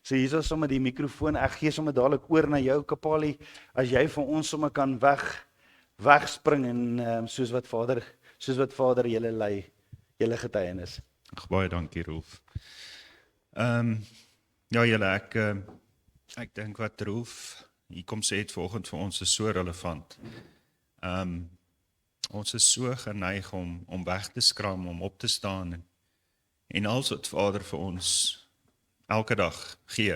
So hier is sommer die mikrofoon, ek gee sommer dadelik oor na jou Kapali, as jy vir ons sommer kan wegspring en soos wat Vader julle lei, julle getuienis. Ag, baie dankie Rolf. Ja julle, ek dink wat Rolf hier kom sê het vanoggend vir ons is so relevant. Ons is so geneig om weg te skram, om op te staan en alles wat Vader vir ons elke dag gee,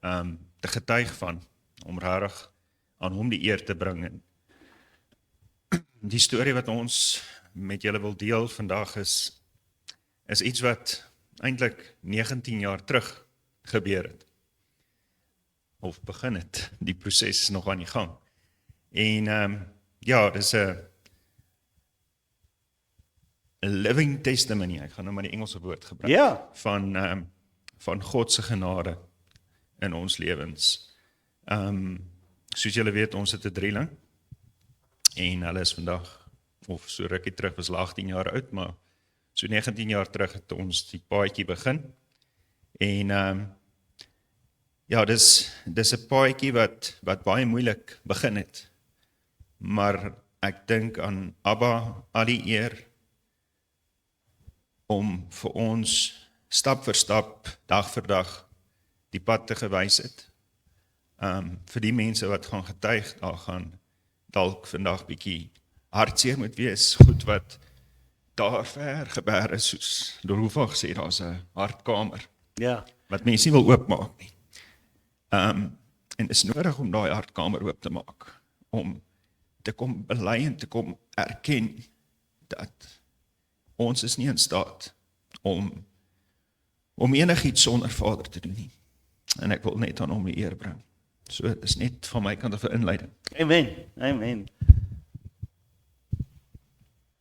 te getuig van, om regtig aan hom die eer te bring. En die storie wat ons met julle wil deel vandag is iets wat eintlik 19 jaar terug gebeur het. Of begin het. Die proses is nog aan die gang. En ja, dis 'n living testimony, ek gaan nou maar die Engelse woord gebruik, Ja, van God se genade in ons lewens. Soos julle weet, ons het 'n drieling, en hulle is vandag, of so rukkie terug, was hulle 18 jaar oud, maar so 19 jaar terug het ons die paadjie begin. En ja, dis 'n paadjie wat baie moeilik begin het. Maar ek dink aan Abba al die eer om vir ons stap vir stap, dag vir dag die pad te gewys het. Vir die mense wat gaan getuig, daar gaan dalk vandag bietjie hartseer moet wees, goed wat daar ver gebeure is, soos Rolfa gesê, daar's 'n hartkamer ja, wat mense nie wil oopmaak nie. En is nodig om daai hartkamer oop te maak, om te kom bely en te kom erken dat ons is nie in staat om enigiets sonder Vader te doen nie. En ek wil net aan hom die eer bring. So, dit is net van my kant af 'n inleiding. amen, amen.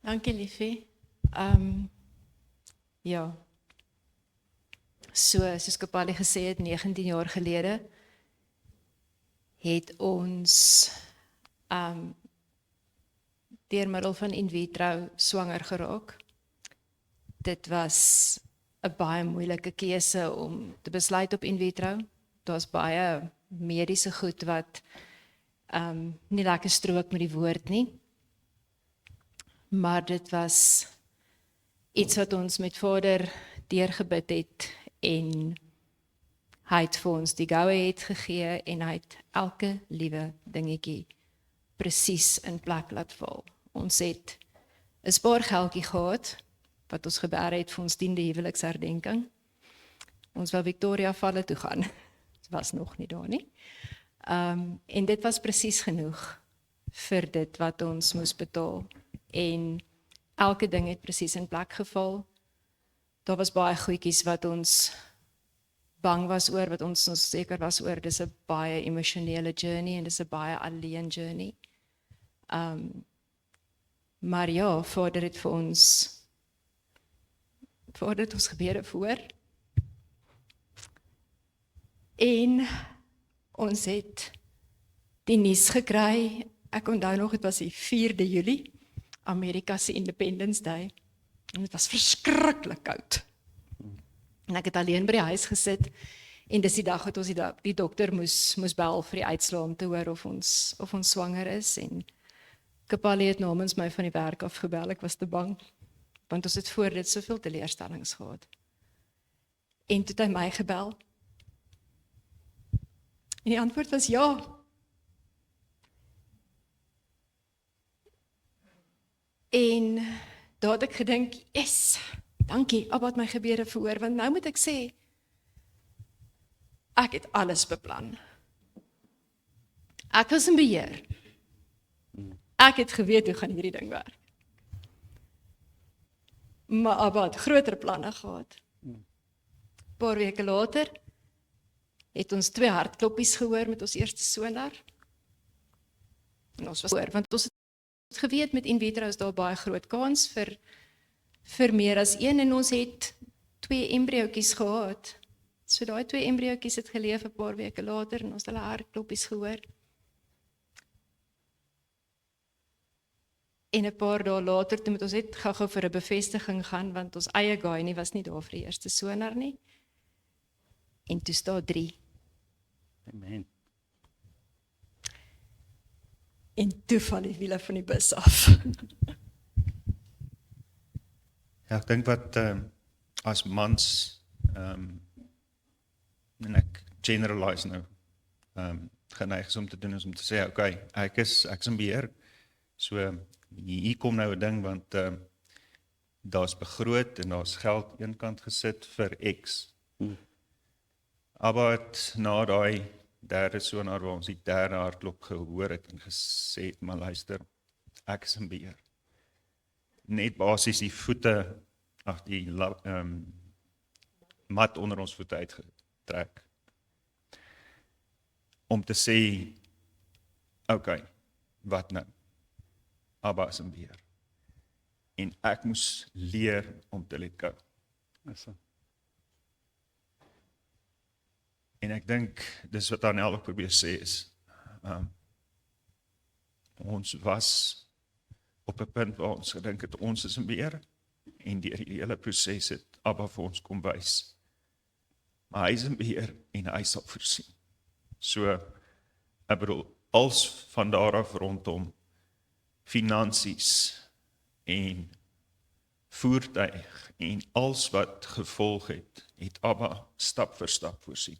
Dankie liefie. Ja. Soos Kapali gesê het, 19 jaar gelede het ons deur middel van in vitro swanger geraak. Dit was 'n baie moeilike keuse om te besluit op in vitro. Daar's baie mediese goed wat nie lekker strook met die woord nie. Maar dit was iets wat ons met Vader deurgebid het en hy het vir ons die go-ahead gegee en hy het elke liewe dingetjie presies in plek laat val. Ons het 'n spaargeldjie gehad wat ons geberg het vir ons 10de huweliksherdenking. Ons wou Victoria Falle toe gaan. Dit was nog nie daar nie. En dit was presies genoeg vir dit wat ons moes betaal. En elke ding het presies in plek geval. Daar was baie goedjies wat ons bang was oor, wat ons seker was oor. Dis 'n baie emosionele journey en dis 'n baie alleen journey. Maar ja, Vader het vir ons gebede voor. En ons het die nuus gekry. Ek onthou nog, dit was die 4de Julie, Amerika se Independence Day. En dit was verskriklik koud. En ek het alleen by die huis gesit en dis die dag wat ons die dokter moes bel vir die uitslae om te hoor of ons swanger is. En Kapali het namens my van die werk afgebel. Ek was te bang, want ons het voor dit soveel teleurstellings gehad. En toe het hy my gebel. En die antwoord was ja. En daar het ek gedink, yes, dankie, Abba het my gebede verhoor, want nou moet ek sê, ek het alles beplan. Ek was in beheer. Ek het geweet hoe gaan hierdie ding werk. Maar Abba het groter planne gehad. 'n Paar weke later het ons 2 hartkloppies gehoor met ons eerste sonar. En ons was hoor, want ons het geweet met in vitro is daar baie groot kans vir meer as een, en ons het 2 embriootjies gehad. So daai 2 embriootjies het geleef 'n paar weke later en ons het hulle hartkloppies gehoor. En 'n paar dae later, toe moet ons net gou-gou vir 'n bevestiging gaan, want ons eie guy nie was nie daar vir die eerste sonar nie. En toe staan 3. Amen. En toe val die wiele van die bus af. Ja, ek dink wat as mans, en ek generalise nou, geneig is om te doen is om te sê, okay, ek is in beheer. So, hier kom nou 'n ding, want daar's begroot en daar's geld eenkant gesit vir X. Maar na daai derde sonaar waar ons die derde hartklop gehoor het en gesê het, maar luister, ek is in beheer. Net basies die voete, die mat onder ons voete uitgetrek. Om te sê, okay, wat nou? Abba is in beheer. En ek moes leer om te let go. En ek dink, dis wat Daniel ook probeer sê is, ons was op 'n punt waar ons gedink het, ons is in beheer, en deur die hele proses het Abba vir ons kom wys. Maar hy is in beheer en hy sal voorsien. So, ek bedoel, als van daar af rondom finansies en voertuig en als wat gevolg het Abba stap vir stap voorsien.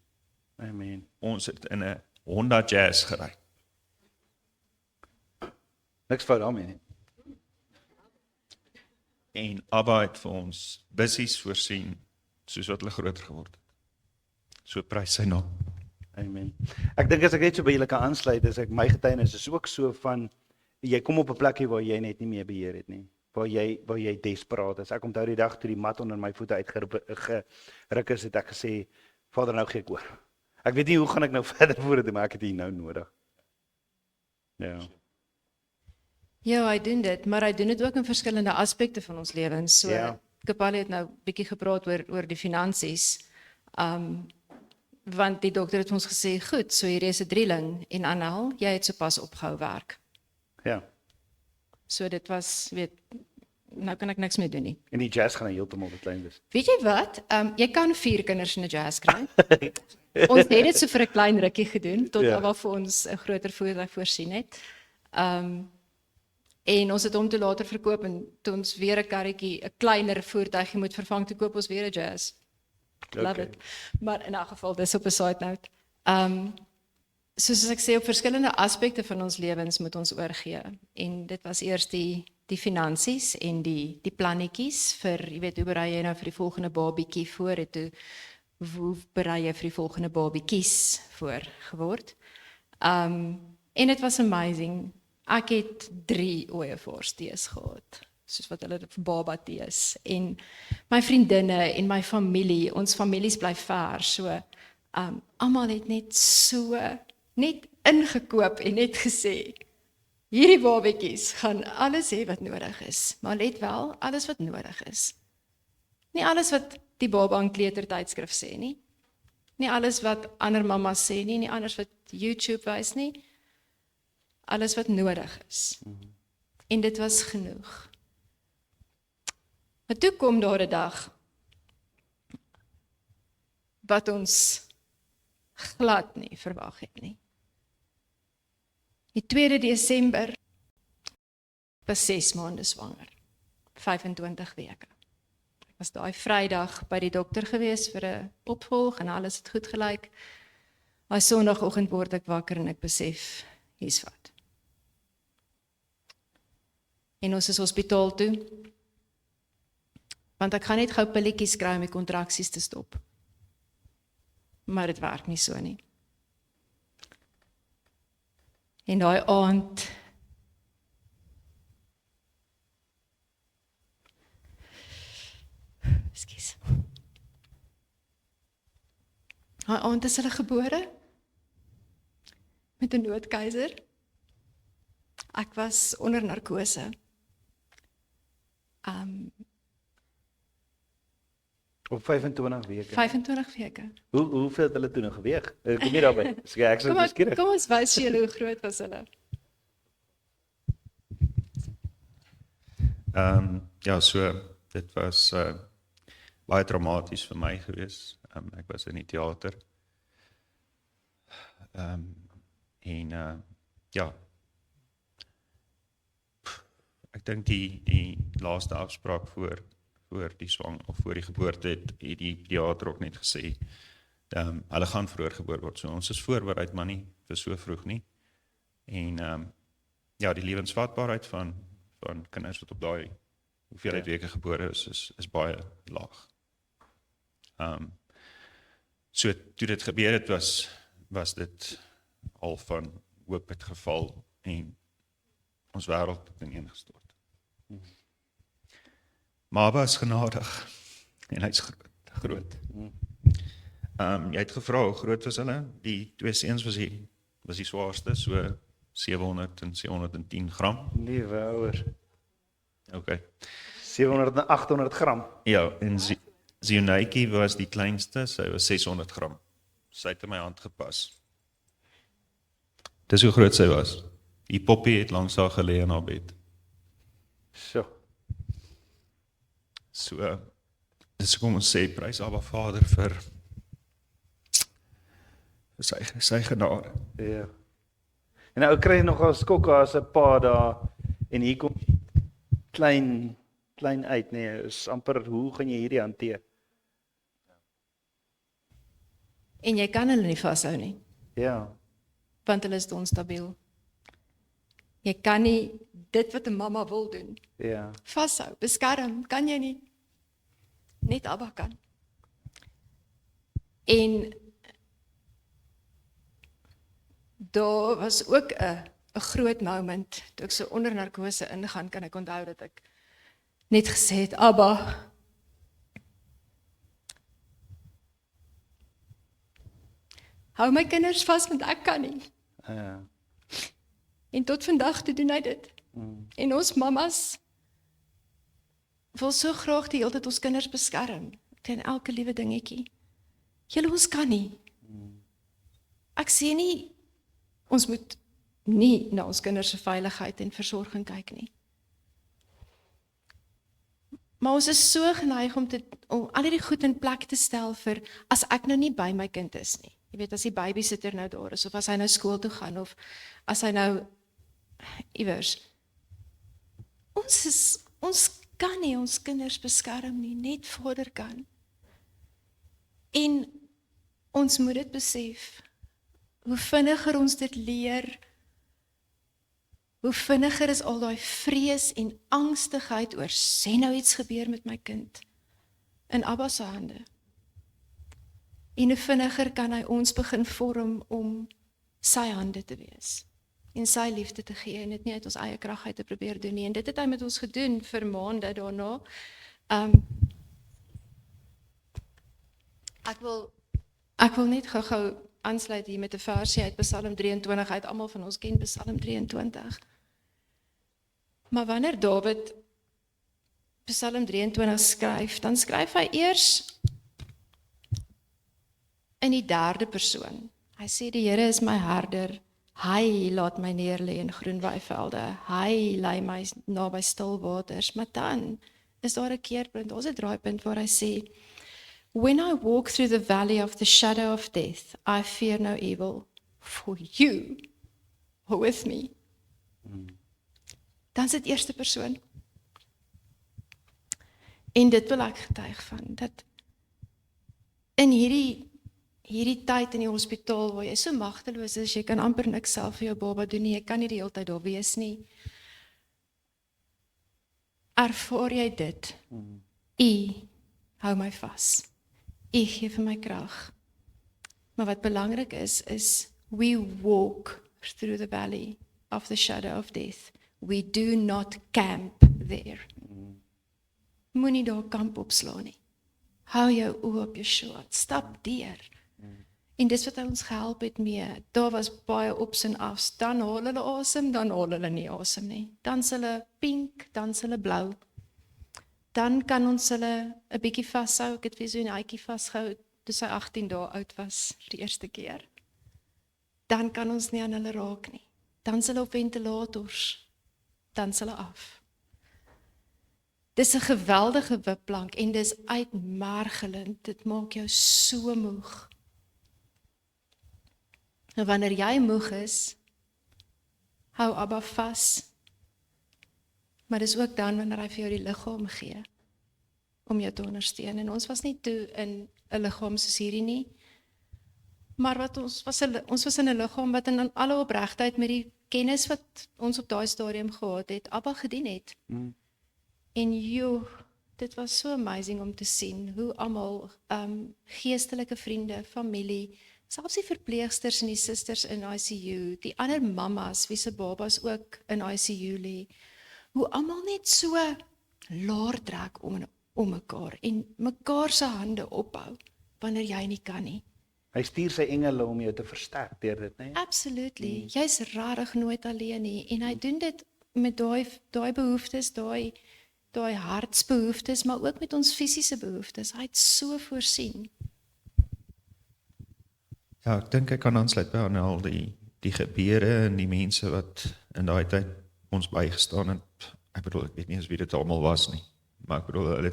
Amen. Ons het in 'n Honda Jazz gery. Niks fout daarmee nie. En Abba het vir ons bussies voorsien, soos wat hulle groter geword het. So prys sy naam. Amen. Ek dink as ek net so by julle kan aansluit, is ek my getuienis is ook so van, jy kom op 'n plekkie waar jy net nie meer beheer het nie. Waar jy desperaat is. Ek onthou die dag toe die mat onder my voete uitgeruk is, het ek gesê, Vader, nou gee ek oor. Ek weet nie hoe gaan ek nou verder vorentoe, maar ek het hier nou nodig. Ja. Ja, hy doen dit, maar hy doen dit ook in verskillende aspekte van ons lewens. So, Ja. Kapali het nou bietjie gepraat oor die finansies. Want die dokter het ons gesê, goed, so hier is 'n drieling en Annel, jy het sopas opgehou werk. Ja. So dit was, nou kan ek niks meer doen nie. En die jazz gaan nou heeltemal te klein wees. Weet jy wat? Jy kan 4 kinders in 'n jazz kry. Ons het dit so vir 'n klein rukkie gedoen, tot Ja. Abba vir ons 'n groter voertuig voorsien het. En ons het hom toe later verkoop en toe ons weer 'n karretjie, 'n kleiner voertuigie moet vervang, toe koop ons weer 'n jazz. Love Okay. it. Maar in elk geval, dis op 'n side note. Soos ek sê, op verskillende aspekte van ons lewens moet ons oorgee. En dit was eers die finansies en die plannetjies vir, jy weet, hoe berei jy nou vir die volgende babietjie voor, hoe berei jy vir die volgende babietjies voor geword. En dit was amazing. Ek het 3 ooievaarstees gehad, soos wat hulle vir baba tees. En my vriendinne en my familie, ons families bly ver, so almal het net ingekoop en net gesê, hierdie babatjies gaan alles hê wat nodig is, maar let wel, alles wat nodig is. Nie alles wat die baba in kleutertydskrif sê nie, nie alles wat ander mamas sê nie, nie alles wat YouTube wys nie, alles wat nodig is. En dit was genoeg. Maar toe kom daar 'n dag wat ons glad nie verwag het nie. Die 2de Desember was 6 maande swanger, 25 weke. Ek was daai Vrydag by die dokter gewees vir 'n opvolg en alles het goed gelyk. Daai Sondagoggend word ek wakker en ek besef, hier's wat. En ons is hospitaal toe, want ek gaan net gou pilletjies kry om die kontraksies te stop. Maar dit werk nie so nie. En daai aand Ekskuus. Daai aand is hulle gebore met 'n noodkeiser. Ek was onder narkose. Op 25 weke. 25 weke. Hoeveel het hulle toe nog geweeg? Kom nie daarby. Ek sou beskryf. Kom ons wys vir julle hoe groot was hulle. Ja, so dit was baie traumaties vir my gewees. Ek was in die teater. Ja, ek dink die laaste afspraak voor die swang of voor die geboorte het die teater ook net gesê, hulle gaan vroeër gebore word, so ons is voorbereid, maar nie vir so vroeg nie. En ja, die lewensvatbaarheid van kinders wat op daai hoeveelheid weke gebore is baie laag. So toe dit gebeur het, was dit al van hoop het geval en ons wêreld het ineengestort. Maar Abba is genadig en hy's groot. Jy het gevra hoe groot was hulle? Die 2 seuns was die swaarste, so 700 en 710 gram. Liewe ouer. Okay. 700 en 800 gram. Ja, en Zionetjie was die kleinste, sy was 600 gram. Sy het in my hand gepas. Dis hoe groot sy was. Die poppie het langs haar gelê in haar bed. So. So, dis kom ons sê, prys Abba Vader vir sy genade. Ja. En nou kry jy nogal skokke as 'n pa daar en hier kom klein uit, nee, is amper hoe gaan jy hierdie hanteer? En jy kan hulle nie vashou nie, Ja. want hulle is onstabiel. Jy kan nie dit wat 'n mamma wil doen, Ja. vashou, beskerm, kan jy nie. Net Abba kan. En daar was ook 'n groot moment, toe ek so onder narkose ingaan, kan ek onthou dat ek net gesê het, Abba, hou my kinders vas, want ek kan nie. Ja. En tot vandag toe doen hy dit. En ons mammas wil so graag die hele tyd ons kinders beskerm, teen elke liewe dingetjie. Julle, ons kan nie. Ek sê nie, ons moet nie na ons kinders se veiligheid en versorging kyk nie. Maar ons is so geneig om al hierdie goed in plek te stel vir, as ek nou nie by my kind is nie. Jy weet, as die babysitter nou daar is, of as hy nou skool toe gaan, of as hy nou iewers. Ons kan nie ons kinders beskerm nie, net Vader kan. En ons moet dit besef, hoe vinniger ons dit leer, hoe vinniger is al daai vrees en angstigheid oor, sê nou iets gebeur met my kind, in Abba se hande. En hoe vinniger kan hy ons begin vorm om sy hande te wees, en sy liefde te gee, en dit nie uit ons eie krag uit te probeer doen nie, en dit het hy met ons gedoen vir maande daarna. Ek wil net gou aansluit hier met 'n versie uit Psalm 23, uit almal van ons ken Psalm 23. Maar wanneer Dawid Psalm 23 skryf, dan skryf hy eers in die 3de persoon. Hy sê die Here is my herder, hy laat my neerlê in groen weivelde, hy lei my naby stil waters, maar dan is daar 'n keerpunt, daar's 'n draaipunt waar hy sê, when I walk through the valley of the shadow of death, I fear no evil, for you are with me. Dan is dit eerste persoon. En dit wil ek getuig van, dat in hierdie tyd in die hospitaal, waar jy so magteloos is, jy kan amper niks self vir jou baba doen nie, jy kan nie die hele tyd daar wees nie. Ervaar jy dit? U hou my vas. U gee vir my krag. Maar wat belangrik is we walk through the valley of the shadow of death. We do not camp there. Moenie daar kamp opslaan nie. Hou jou oë op Yeshua, stap deur. En dis wat hy ons gehelp het mee. Daar was baie ups en afs. Dan haal hulle asem, dan haal hulle nie asem nie. Dan is hulle pink, dan is hulle blou. Dan kan ons hulle 'n bietjie vashou. Ek het vir so 'n uitjie vasgehou toe sy 18 dae oud was vir die eerste keer. Dan kan ons nie aan hulle raak nie. Dan is hulle op ventilators. Dan is hulle af. Dis 'n geweldige wipplank en dis uitmergelend. Dit maak jou so moeg. En wanneer jy moeg is, hou Abba vas. Maar dis ook dan wanneer hy vir jou die liggaam gee om jou te ondersteun. En ons was nie toe in 'n liggaam soos hierdie nie, maar wat ons was in 'n liggaam wat in alle opregtheid met die kennis wat ons op daai stadium gehad het, Abba gedien het. En dit was so amazing om te sien hoe almal geestelike vriende, familie, selfs die verpleegsters en die susters in ICU, die ander mammas wie se babas ook in ICU lê, hoe almal net so laar trek om mekaar en mekaar se hande ophou wanneer jy nie kan nie. Hy stuur sy engele om jou te versterk deur dit, né? Absolutely. Jy's regtig nooit alleen nie en hy doen dit met daai behoeftes, daai hartsbehoeftes, maar ook met ons fisiese behoeftes. Hy het so voorsien. Ja, ek dink ek kan aansluit by al die gebeure en die mense wat in daai tyd ons bygestaan het. Ek bedoel, ek weet nie eens wie dit almal was nie, maar ek bedoel, hulle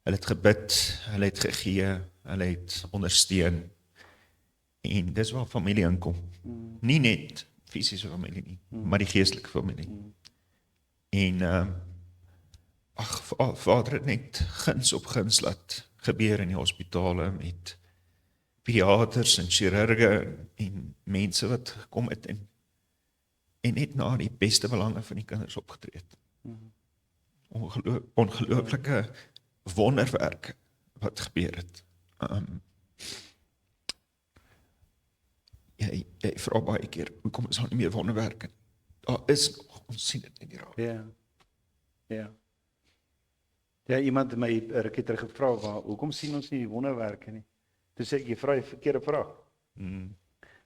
het gebid, hulle het gegee, hulle het ondersteun. En dis waar familie inkom. Nie net fisiese familie nie, maar die geestelike familie. En Vader het net guns op guns laat gebeur in die hospitale met pediaters en chirurge en mense wat gekom het en net na die beste belange van die kinders opgetree het. Ongelooflike wonderwerke wat gebeur het. Jy vra baie keer, hoekom is daar nie meer wonderwerke? Daar is nog, ons sien dit nie raak. Ja, iemand het my 'n rukkie terug gevra, hoekom sien ons nie die wonderwerke nie? Toe sê ek, jy vra die verkeerde vraag.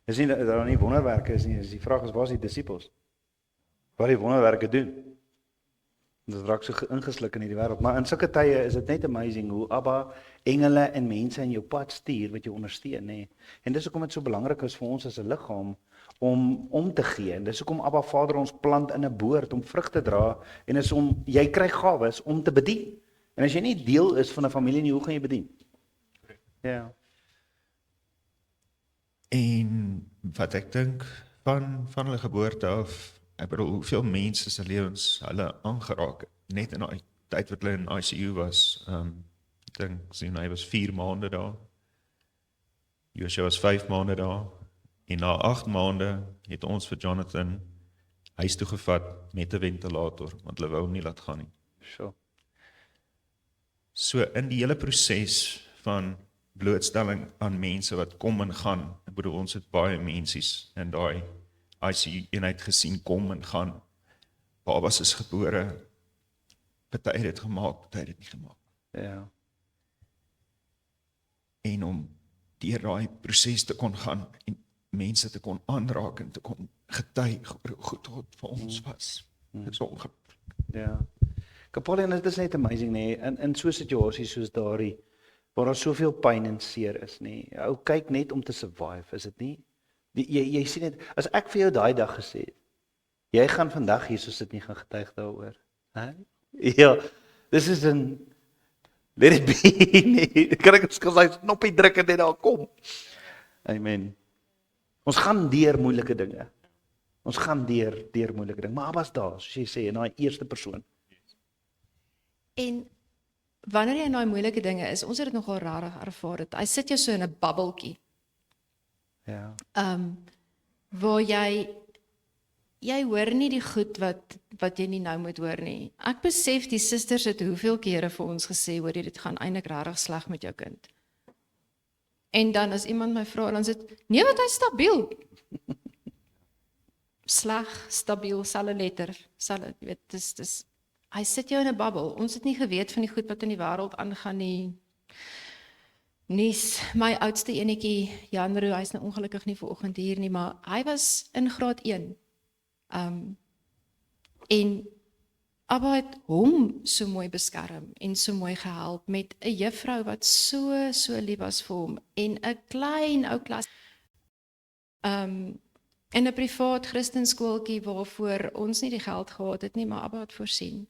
Dis nie dat daar nie wonderwerke is nie, die vraag is, waar is die disippels? Wat die wonderwerke doen? Dit raak so ingesluk in die wêreld, maar in sulke tye is dit net amazing hoe Abba engele en mense in jou pad stuur wat jou ondersteun, nê. En dis hoekom dit so belangrik is vir ons as 'n liggaam om te gee. En dis hoekom Abba Vader ons plant in 'n boord om vrug te dra en is om jy kry gawes om te bedien. En as jy nie deel is van 'n familie nie, hoe gaan jy bedien? Ja. En wat ek dink van hulle geboorte af, ek bedoel, hoeveel mense se lewens hulle aangeraak het, net in daai tyd wat hulle in ICU was. Ek dink sien hy was 4 maande daar. Joshua was 5 maande daar. En na 8 maande het ons vir Jonathan huis toe gevat met 'n ventilator, want hulle wou hom nie laat gaan nie. Sure. So in die hele proses van blootstelling aan mense wat kom en gaan, ek bedoel, ons het baie mensies in daai ICU-eenheid gesien kom en gaan. Babas is gebore, party het dit gemaak, party het dit nie gemaak. Ja. En om deur daai proses te kon gaan en mense te kon aanraak en te kon getuig oor hoe goed God vir ons was. Dit is ongelooflik. Ja. Kapolly, en dit is net amazing, nê, in so 'n situasie soos daardie, waar daar soveel pyn en seer is, nê. Ou kyk net om te survive, is dit nie? Jy sien dit, as ek vir jou daai dag gesê het, jy gaan vandag hier soos dit nie gaan getuig daaroor. Hè? Ja, dis is 'n let it be, nee, kan ek sy knoppie druk en net daar kom. Amen. Ons gaan deur moeilike dinge. Ons gaan deur moeilike dinge, maar Abba's daar, soos jy sê, in daai eerste persoon. En wanneer jy in daai moeilike dinge is, ons het dit nogal rarig ervaar het. Hy sit jou so in 'n bubbeltjie. Ja. Waar jy hoor nie die goed wat jy nie nou moet hoor nie. Ek besef die susters het hoeveel kere vir ons gesê, hoor jy, dit gaan eintlik regtig sleg met jou kind. En dan as iemand my vra, dan sê nee, wat hy stabiel. Sleg, stabiel, selfe letter, selfe, jy weet, dis hy sit jou in 'n bubbel. Ons het nie geweet van die goed wat in die wêreld aangaan nie. Nies, my oudste enetjie, Janro, hy's nou ongelukkig nie vanoggend hier nie, maar hy was in graad 1. En Abba het hom so mooi beskerm en so mooi gehelp met 'n juffrou wat so lief was vir hom en 'n klein ou klas. In 'n privaat Christenskooltjie waarvoor ons nie die geld gehad het nie, maar Abba het voorsien.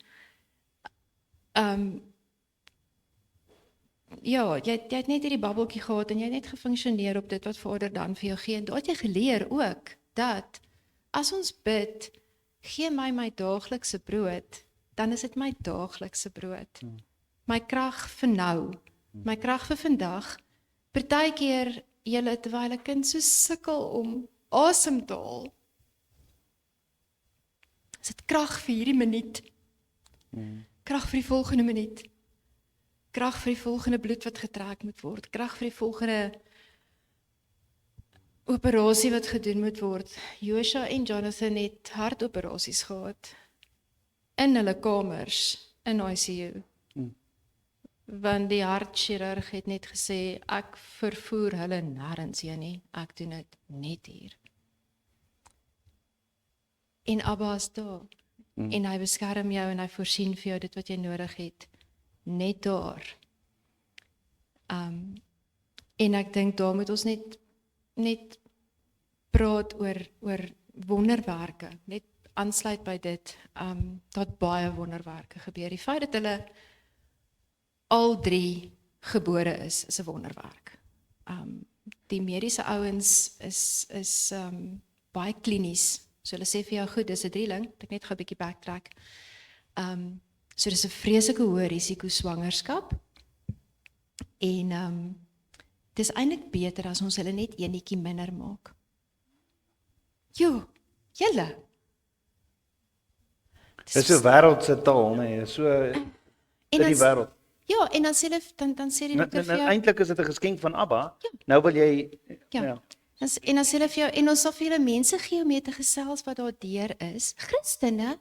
Ja, jy het net hierdie babbeltjie gehad en jy het net gefunksioneer op dit wat Vader dan vir jou gee. En daar het jy geleer ook dat as ons bid, gee my daaglikse brood, dan is dit my daaglikse brood. My krag vir nou, my krag vir vandag. Partykeer julle terwyl 'n kind so sukkel om asem te haal, is dit krag vir hierdie minuut. Krag vir die volgende minuut. Krag vir die volgende bloed wat getrek moet word. Krag vir die volgende operasie wat gedoen moet word. Joshua en Jonathan het hartoperasies gehad. In hulle kamers, in ICU. Want die hartchirurg het net gesê, ek vervoer hulle nêrens heen nie, ek doen dit net hier. En Abba is daar. En hy beskerm jou en hy voorsien vir jou dit wat jy nodig het. Net daar. En ek dink daar moet ons net praat oor wonderwerke, net aansluit by dit, dat baie wonderwerke gebeur. Die feit dat hulle al 3 gebore is 'n wonderwerk. Die mediese ouens is baie klinies. So hulle sê vir jou, goed, dis 'n drieling, ek net gou 'n bietjie backtrack. So dis 'n vreeslike hoë risiko swangerskap. En dis eintlik beter as ons hulle net eenetjie minder maak. Jo, julle. Dis so wêreldse taal, nee, so in die wêreld. Ja, en dan sê hulle dan sê die dokter vir jou. Eintlik is dit 'n geskenk van Abba. Ja. Nou wil jy ja. En dan sê hulle vir jou, en ons sal vir julle mense gee om mee te gesels wat daar deur is, Christene,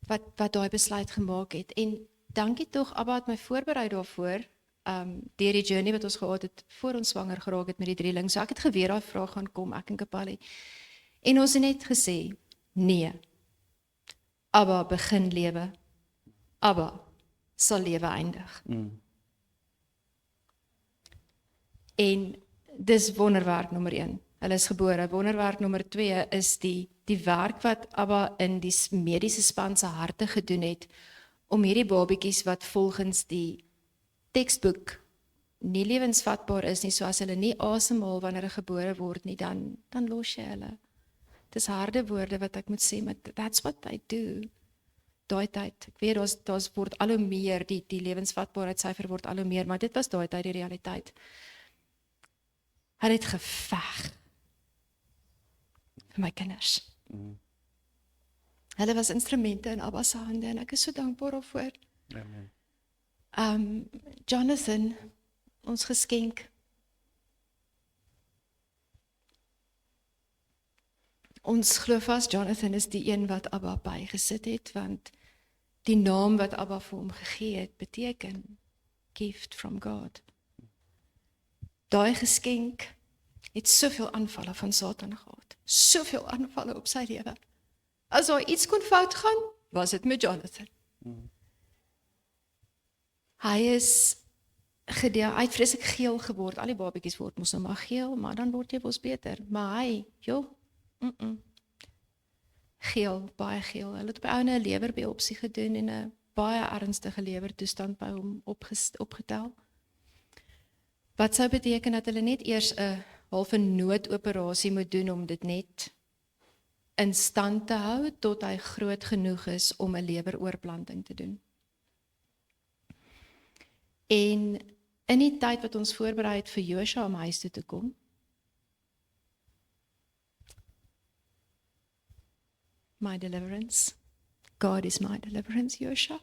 wat daai besluit gemaak het. En dankie tog, Abba het my voorberei daarvoor, deur die journey wat ons gehad het, voor ons swanger geraak het met die drieling. So ek het geweet daai vraag gaan kom, ek en Kapali. En ons het net gesê, nee, Abba begin lewe, Abba sal lewe eindig. En dis wonderwerk nommer 1. Hulle is gebore. Wonderwerk nommer 2 is die werk wat Abba in die mediese span se harte gedoen het om hierdie babietjies wat volgens die teksboek nie lewensvatbaar is nie, so as hulle nie asemhaal wanneer hulle gebore word nie, dan los jy hulle. Dis harde woorde wat ek moet sê, maar that's what they do. Daai tyd. Ek weet daar's word al hoe meer die lewensvatbaarheidssyfer word al hoe meer, maar dit was daai tyd die realiteit. Hulle het geveg vir my kinders. Hulle was instrumente in Abba se hande en ek is so dankbaar daarvoor. Amen. Jonathan, ons geskenk. Ons glo vas Jonathan is die een wat Abba bygesit het, want die naam wat Abba vir hom gegee het, beteken gift from God. Daai geskenk het soveel aanvalle van Satan gehad. Soveel aanvalle op sy lewe. As daar iets kon fout gaan, was dit met Jonathan. Hy is hy het vreeslik geel geword. Al die babietjies word mos nou maar geel, maar dan word jy mos beter. Maar hy, geel, baie geel. Hulle het op 'n ouene lewerbiopsie gedoen en 'n baie ernstige lewertoestand by hom opgetel. Wat sou beteken dat hulle net eers 'n halfe noodoperasie moet doen om dit net in stand te hou tot hy groot genoeg is om 'n leweroorplanting te doen. En in die tyd wat ons voorberei het vir Joshua om huis toe te kom, my deliverance, God is my deliverance, Joshua,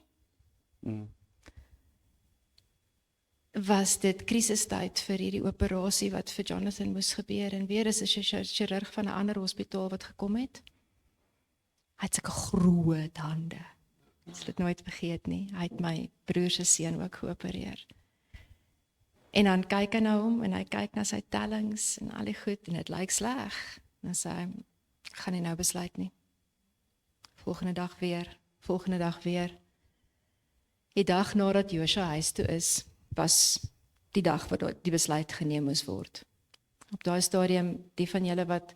was dit krisistyd vir hierdie operasie wat vir Jonathan moes gebeur, en weer is 'n chirurg van 'n ander hospitaal wat gekom het. Hy het sulke groot hande. Ek sal dit nooit vergeet nie. Hy het my broer se seun ook geopereer. En dan kyk hy na hom en hy kyk na sy tellings en al die goed en dit lyk sleg. Dan sê hy, gaan nie nou besluit nie. Volgende dag weer. Die dag nadat Joshua huis toe is, was die dag wat die besluit geneem moes word. Op daai stadium, die van julle wat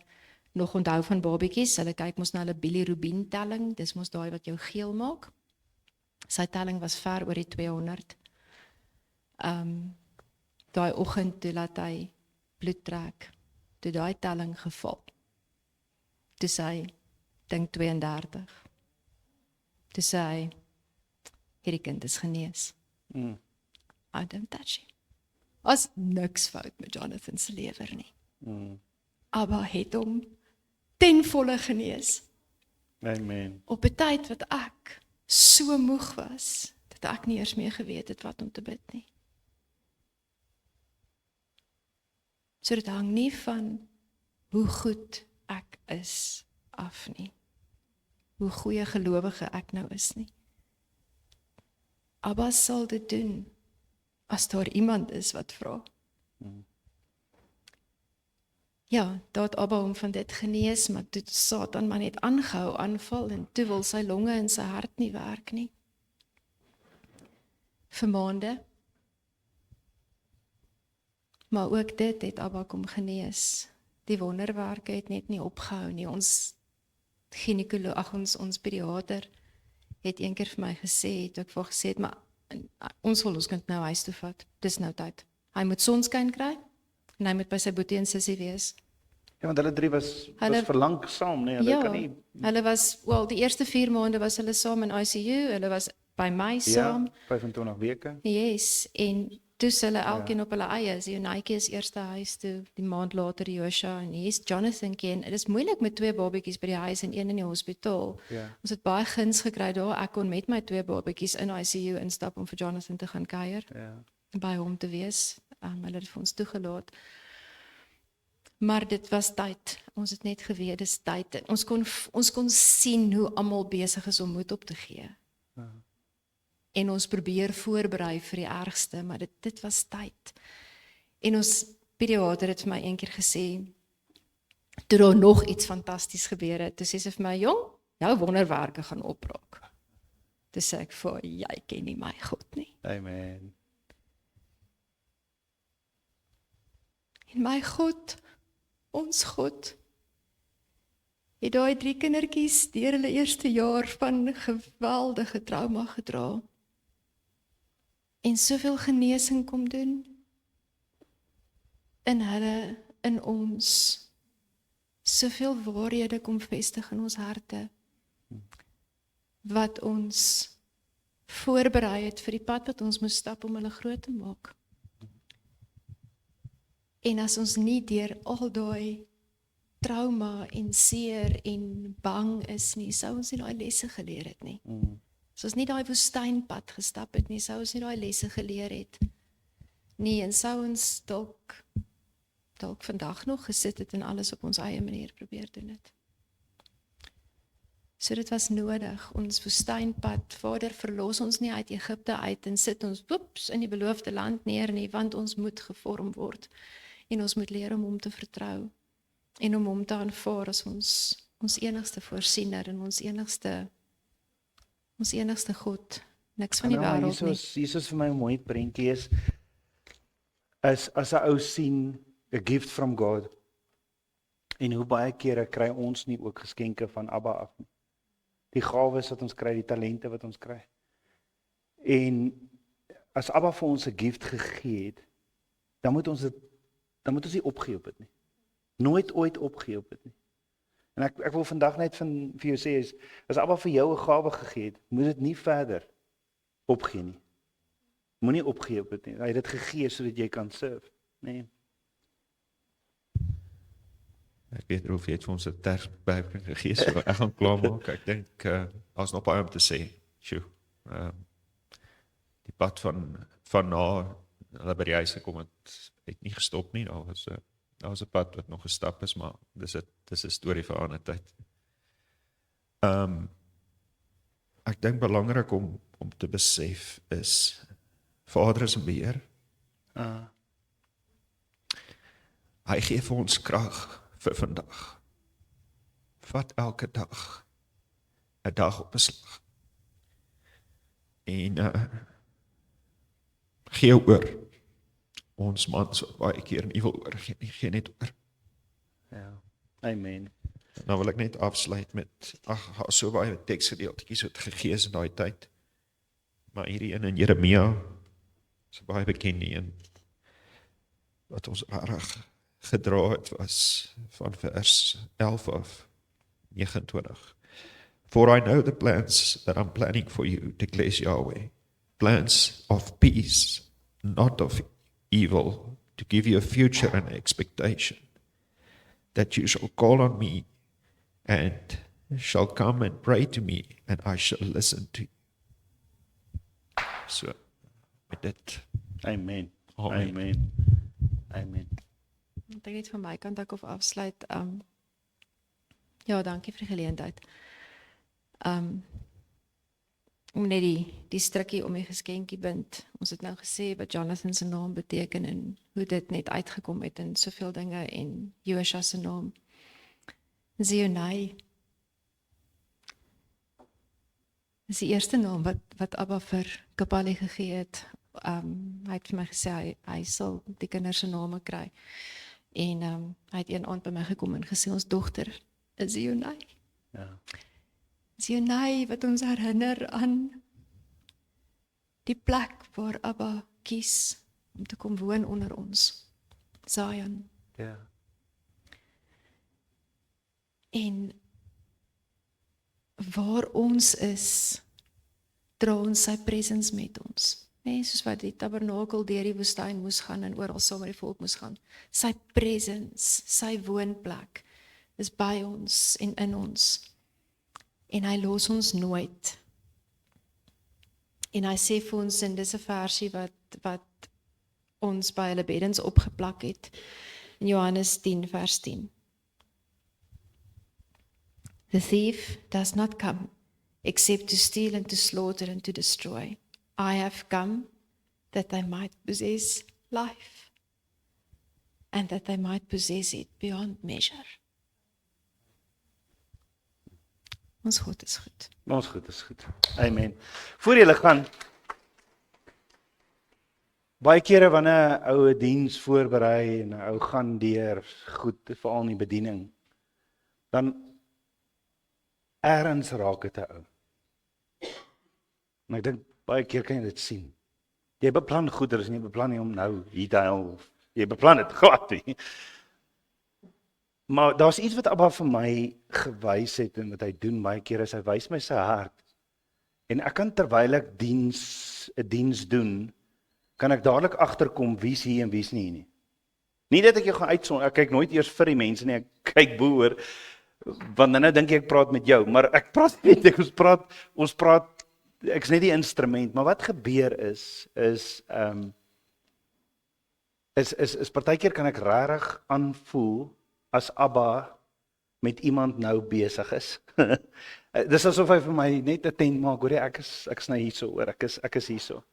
nog onthou van babietjies, hulle kyk mos na hulle bilirubin telling, dis mos daai wat jou geel maak. Sy telling was ver oor die 200. Daai oggend toe laat hy bloed trek, toe daai telling geval. Toe sê hy, dink 32. Toe sê hy, hierdie kind is genees. I don't touch him. As niks fout met Jonathan se lewer nie. Abba het hom ten volle genees. Amen. Op 'n tyd wat ek so moeg was, dat ek nie eers meer geweet het wat om te bid nie. So dit hang nie van hoe goed ek is af nie. Hoe goeie gelowige ek nou is nie. Abba sal dit doen, as daar iemand is wat vra. Ja, daar het Abba hom van dit genees, maar toe Satan maar net aangehou aanval, en toe wil sy longe en sy hart nie werk nie. Vir maande. Maar ook dit het Abba kom genees. Die wonderwerke het net nie opgehou nie. Ons ginekoloog, ons pediater, het een keer vir my gesê, toe ek vir gesê het, maar ons wil ons kind nou huis toe vat. Dis nou tyd. Hy moet sonskyn kry, en hy moet by sy boetie en sussie wees. Ja, want hulle drie was verlang saam, nee, hulle kan nie. Hulle was, die eerste 4 maande was hulle saam in ICU, hulle was by my saam. Ja, 25 weke. Yes, en toe hulle elkeen op hulle eie. So Jonatjie is eerste huis toe, die maand later Joshua, en hier's Jonathan ken. Dit is moeilik met 2 babatjies by die huis en 1 in die hospitaal. Ja. Ons het baie guns gekry daar. Ek kon met my 2 babatjies in ICU instap om vir Jonathan te gaan kuier, by hom te wees. Hulle het vir ons toegelaat. Maar dit was tyd. Ons het net geweet, dis tyd. Ons kon sien hoe almal besig is om moed op te gee. En ons probeer voorberei vir die ergste, maar dit was tyd. En ons pediater het vir my een keer gesê, toe daar nog iets fantasties gebeur het, toe sê sy vir my, jong, jou wonderwerke gaan opraak. Toe sê ek vir, jy ken nie my God nie. Amen. En my God, ons God, het daai 3 kindertjies deur hulle eerste jaar van geweldige trauma gedra. En soveel genesing kom doen. In hulle, in ons. Soveel waarhede kom vestig in ons harte. Wat ons voorberei het vir die pad wat ons moes stap om hulle groot te maak. En as ons nie deur al daai trauma en seer en bang is nie, sou ons nie daai lesse geleer het nie. As ons nie daai woestynpad gestap het nie, sou ons nie daai lesse geleer het nie, en sou ons dalk vandag nog gesit het en alles op ons eie manier probeer doen het. So dit was nodig, ons woestynpad. Vader, verlos ons nie uit Egipte uit en sit ons in die beloofde land neer nie, want ons moet gevorm word. En ons moet leer om hom te vertrou en om hom te aanvaar as ons enigste voorsiener en ons enigste God, niks van die wêreld nie. Jesus vir my 'n mooi prentjie is as 'n ou sien a gift from God. En hoe baie kere kry ons nie ook geskenke van Abba af nie. Die gawes wat ons kry, die talente wat ons kry. En as Abba vir ons 'n gift gegee het, dan moet ons nie opgee op dit nie. Nooit ooit opgee op dit nie. En ek wil vandag net vir jou sê, as Abba vir jou 'n gawe gegee het, moet dit nie verder opgee nie. Moenie opgee op dit nie. Hy het dit gegee sodat jy kan serve, nee. Ek weet of jy het vir ons 'n terugbuiging gegee, so ek gaan klaarmaak. Ek dink daar's nog baie om te sê. Die pad van na hulle by die huis gekom het nie gestop nie. Daar was 'n pad wat nog gestap is, maar dis 'n storie vir 'n ander tyd. Ek dink belangrik om te besef is Vader is in beheer. Hy gee vir ons krag vir vandag. Vat elke dag 'n dag op beslag. En gee oor. Ons mans wat baie keer nie wil oorgee nie, gee net oor. Ja. Amen. Nou wil ek net afsluit met so baie teksgedeeltjies wat gegee is in daai tyd. Maar hierdie een in Jeremia is 'n baie bekende een wat ons reg gedra het was van vers 11 af 29. For I know the plans that I'm planning for you, declares Yahweh. Plans of peace, not of evil, to give you a future and expectation. That you shall call on me and shall come and pray to me, and I shall listen to you. So, met dit. Amen. Amen. Amen. Amen. Ek dink net van my kant af afsluit. Ja, dankie vir die geleentheid. Om net die strikkie om die geskenkie bind. Ons het nou gesê wat Jonathan se naam beteken en hoe dit net uitgekom het in soveel dinge en Joshua se naam. Zionai is die eerste naam wat Abba vir Kapali gegee het. Hy het vir my gesê hy sal die kinders se name kry. En hy het een aand by my gekom en gesê ons dogter is Zionai. Ja. Zionai wat ons herinner aan die plek waar Abba kies om te kom woon onder ons. Zion. Ja. En waar ons is, dra ons sy presence met ons. Nee, soos wat die tabernakel deur die woestyn moes gaan en oral saam met die volk moes gaan. Sy presence, sy woonplek is by ons en in ons. En hy los ons nooit. En hy sê vir ons, en dis 'n versie wat ons by hulle beddens opgeplak het, in Johannes 10 vers 10. The thief does not come except to steal and to slaughter and to destroy. I have come that they might possess life and that they might possess it beyond measure. Ons God is goed. Ons goed is goed. Amen. Voor julle gaan, baie kere wanneer 'n ou 'n diens voorberei en 'n ou gaan deur goed, veral in die bediening, dan ergens raak dit 'n ou. En ek dink baie keer kan jy dit sien. Jy beplan goeders en jy beplan nie om nou hier te help. Jy beplan dit glad nie. Maar daar's iets wat Abba vir my gewys het en wat hy doen baie keer is hy wys my sy hart. En ek kan terwyl ek 'n diens doen, kan ek dadelik agterkom wie's hier en wie's nie hier nie. Nie dat ek jou gaan uitsonder, ek kyk nooit eers vir die mense nie, ek kyk bo oor, want nou dink ek praat met jou, maar ek praat nie, ons praat, ek's net die instrument, maar wat gebeur is partykeer kan ek regtig aanvoel as Abba met iemand nou besig is. Dis asof hy vir my net 'n tent maak, hoor jy, ek is nou hierso hoor, ek is hierso.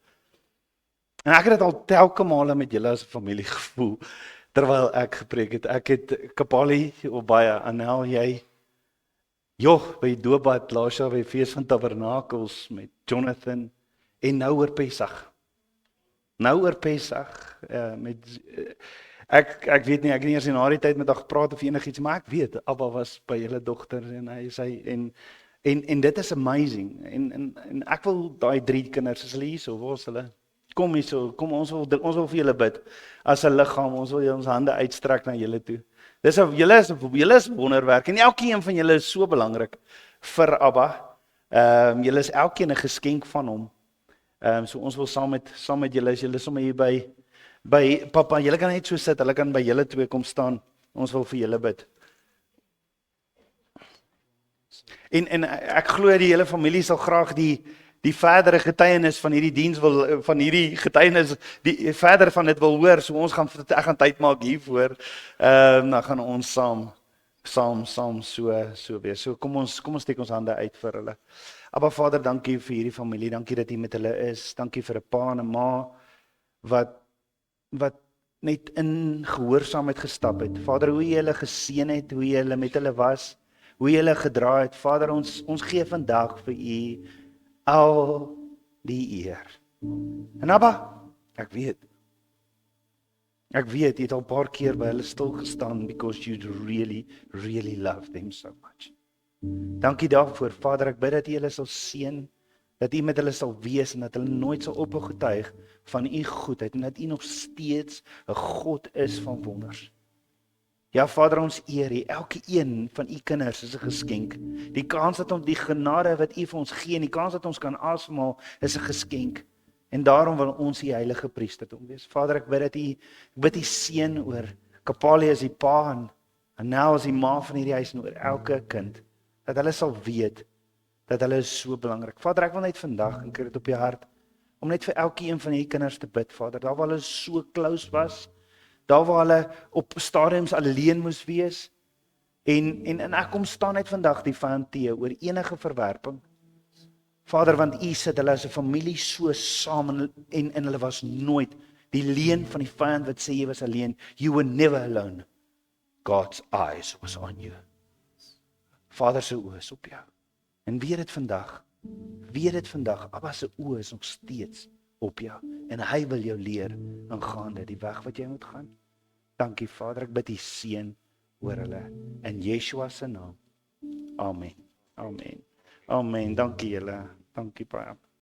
En ek het dit al telke male met julle as 'n familie gevoel terwyl ek gepreek het. Ek het Kapali of baie Anel, jy by die doopbad laas jaar by die fees van Tabernakels met Jonathan en nou oor Pessach. Ek weet nie, ek het nie eers in haar tyd met haar gepraat of enigiets, maar ek weet Abba was by julle dogter en hy sê en dit is amazing. En ek wil daai 3 kinders, is hulle hierso, waar is hulle? Kom hierso, kom ons wil vir julle bid as 'n liggaam, ons wil ons hande uitstrek na julle toe. Julle is wonderwerk en elkeen van julle is so belangrik vir Abba. Julle is elkeen 'n geskenk van hom. So ons wil saam met julle, as julle sommer hier by Papa, julle kan net so sit, hulle kan by julle twee kom staan. Ons wil vir julle bid. En ek glo die hele familie sal graag die verdere getuienis van hierdie diens van hierdie getuienis, die verder van dit wil hoor. So ek gaan tyd maak hiervoor. Dan gaan ons saam so wees. So kom ons steek ons hande uit vir hulle. Abba Vader, dankie vir hierdie familie. Dankie dat U met hulle is. Dankie vir 'n pa en 'n ma wat net in gehoorsaamheid gestap het. Vader, hoe U hulle geseën het, hoe U hulle met hulle was, hoe U hulle gedra het. Vader, ons gee vandag vir U al die eer. En Abba, ek weet jy het al 'n paar keer by hulle stil gestaan because you really, really love them so much. Dankie daarvoor, Vader, ek bid dat U hulle sal seën Dat U met hulle sal wees en dat hulle nooit sal ophou getuig van U goedheid en dat U nog steeds 'n God is van wonders. Ja Vader, ons eer U. Elke een van U kinders is 'n geskenk. Die kans dat ons die genade wat U vir ons gee en die kans dat ons kan asemhaal is 'n geskenk. En daarom wil ons U heilige priesterdom wees. Vader, ek bid U seën oor Kapali as die pa en Nel as die ma van hierdie huis en oor elke kind. Dat hulle sal weet dat hulle is so belangrik. Vader, ek wil net vandag, ek het dit op die hart, om net vir elkeen van hierdie kinders te bid, Vader. Daar waar hulle so close was, daar waar hulle op stadiums alleen moes wees. En ek kom staan net vandag die vyand te oor enige verwerping. Vader, want U sit hulle as 'n familie so saam en hulle was nooit die leuen van die vyand wat sê jy was alleen. You were never alone. God's eyes was on you. Vader se oë is op jou. En weet dit vandag, Abba se oë is nog steeds op jou. En hy wil jou leer aangaande die weg wat jy moet gaan. Dankie Vader, ek bid U seën oor hulle in Yeshua se naam. Amen. Amen. Amen. Dankie julle. Dankie baie.